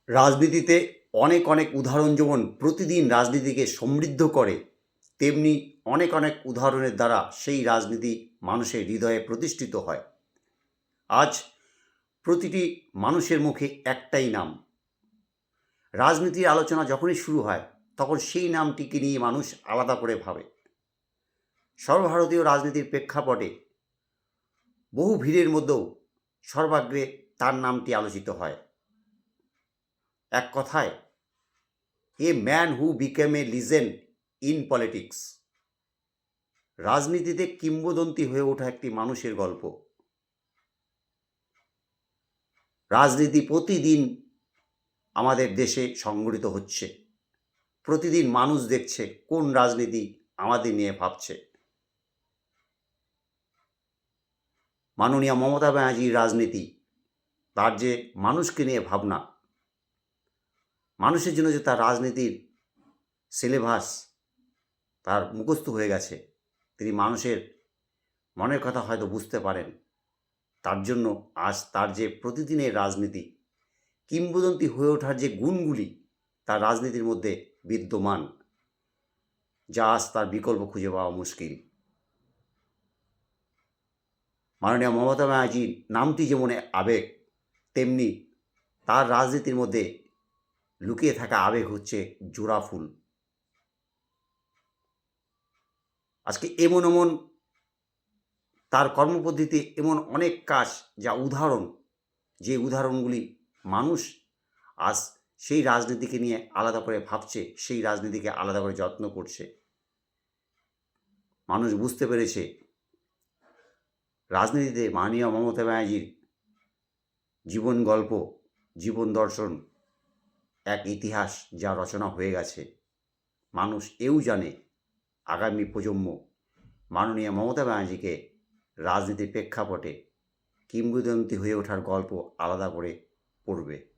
রাজনীতিতে অনেক অনেক উদাহরণ যেমন প্রতিদিন রাজনীতিকে সমৃদ্ধ করে, তেমনি অনেক অনেক উদাহরণের দ্বারা সেই রাজনীতি মানুষের হৃদয়ে প্রতিষ্ঠিত হয়। আজ প্রতিটি মানুষের মুখে একটাই নাম। রাজনীতির আলোচনা যখনই শুরু হয় তখন সেই নামটিকে নিয়ে মানুষ আলাদা করে ভাবে। সর্বভারতীয় রাজনীতির প্রেক্ষাপটে বহু ভিড়ের মধ্যেও সর্বাগ্রে তার নামটি আলোচিত হয়। এক কথায়, a man who became A legend in politics. রাজনীতিতে কিংবদন্তি হয়ে ওঠা একটি মানুষের গল্প। রাজনীতি প্রতিদিন আমাদের দেশে সংগঠিত হচ্ছে। প্রতিদিন মানুষ দেখছে কোন রাজনীতি আমাদের নিয়ে ভাবছে। মাননীয় মমতা ব্যানার্জির রাজনীতি, তার যে মানুষকে নিয়ে ভাবনা, মানুষের জন্য যে তার রাজনীতির সিলেবাস তার মুখস্থ হয়ে গেছে, তিনি মানুষের মনের কথা হয়তো বুঝতে পারেন। তার জন্য আজ তার যে প্রতিদিনের রাজনীতি, কিংবদন্তি হয়ে ওঠার যে গুণগুলি তার রাজনীতির মধ্যে বিদ্যমান, যা আজ তার বিকল্প খুঁজে পাওয়া মুশকিল। মাননীয় মমতা ব্যানার্জির নামটি যেমন আবেগ, তেমনি তার রাজনীতির মধ্যে লুকিয়ে থাকা আবেগ হচ্ছে জোড়া ফুল। আজকে এমন এমন তার কর্মপদ্ধতি, এমন অনেক কাজ যা উদাহরণ, যে উদাহরণগুলি মানুষ আজ সেই রাজনীতিকে নিয়ে আলাদা করে ভাবছে, সেই রাজনীতিকে আলাদা করে যত্ন করছে। মানুষ বুঝতে পেরেছে রাজনীতিতে মাননীয় মমতা ব্যানার্জির জীবন গল্প, জীবন দর্শন এক ইতিহাস যা রচনা হয়ে গেছে। মানুষ এও জানে আগামী প্রজন্ম মাননীয় মমতা ব্যানার্জিকে রাজনীতির প্রেক্ষাপটে কিংবদন্তি হয়ে ওঠার গল্প আলাদা করে পড়বে।